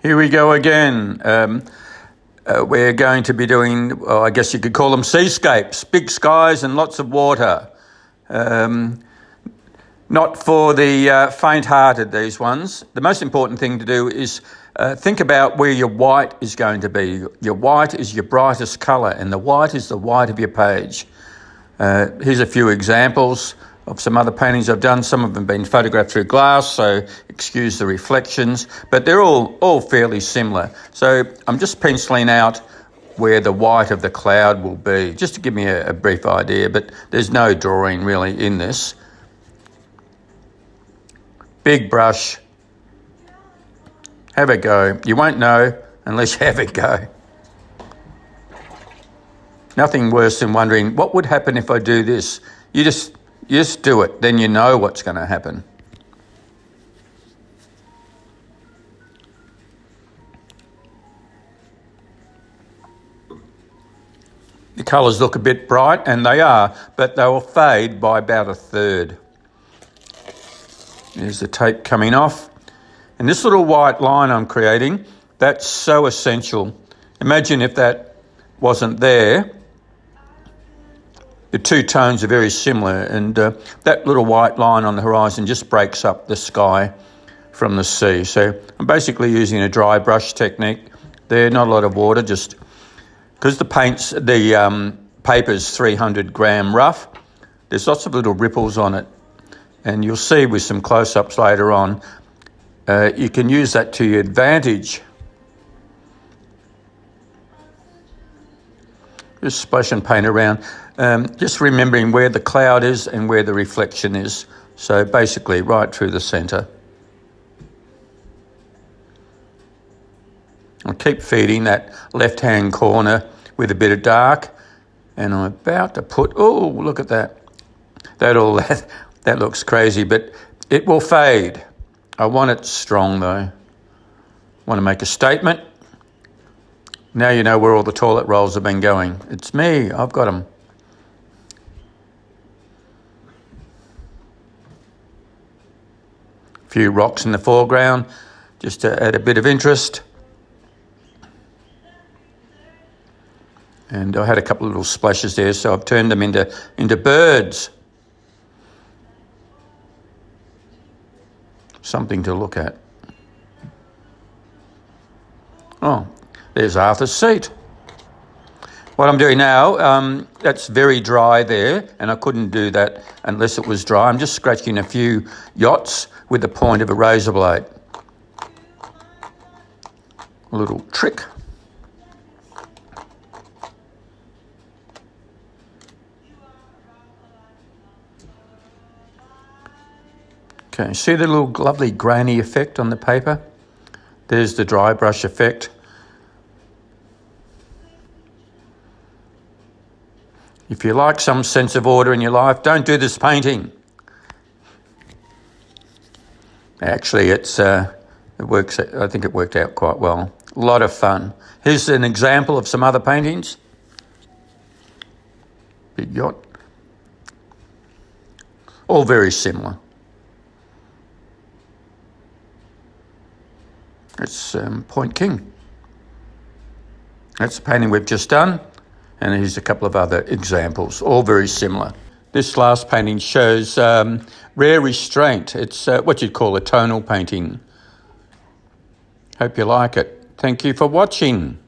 Here we go again. We're going to be doing, well, I guess you could call them seascapes, big skies and lots of water. Not for the faint-hearted, these ones. The most important thing to do is think about where your white is going to be. Your white is your brightest colour, and the white is the white of your page. Here's a few examples of some other paintings I've done. Some of them have been photographed through glass, so excuse the reflections, but they're all fairly similar. So I'm just penciling out where the white of the cloud will be, just to give me a brief idea, but there's no drawing really in this. Big brush, have a go. You won't know unless you have a go. Nothing worse than wondering, what would happen if I do this? You just do it, then you know what's going to happen. The colours look a bit bright, and they are, but they will fade by about a third. There's the tape coming off. And this little white line I'm creating, that's so essential. Imagine if that wasn't there. The two tones are very similar, and that little white line on the horizon just breaks up the sky from the sea. So I'm basically using a dry brush technique there, not a lot of water, just because the paper's 300 gram rough, there's lots of little ripples on it. And you'll see with some close-ups later on, you can use that to your advantage. Just splash and paint around, just remembering where the cloud is and where the reflection is. So basically right through the centre. I'll keep feeding that left-hand corner with a bit of dark. And I'm about to put, oh, look at that. That looks crazy, but it will fade. I want it strong though. I want to make a statement. Now you know where all the toilet rolls have been going. It's me, I've got them. A few rocks in the foreground, just to add a bit of interest. And I had a couple of little splashes there, so I've turned them into birds. Something to look at. Oh, there's Arthur's seat. What I'm doing now, that's very dry there, and I couldn't do that unless it was dry. I'm just scratching a few yachts with the point of a razor blade. A little trick. Okay, see the little lovely grainy effect on the paper? There's the dry brush effect. If you like some sense of order in your life, don't do this painting. Actually, it works. I think it worked out quite well. A lot of fun. Here's an example of some other paintings. Big yacht. All very similar. It's Point King. That's the painting we've just done. And here's a couple of other examples, all very similar. This last painting shows rare restraint. It's what you'd call a tonal painting. Hope you like it. Thank you for watching.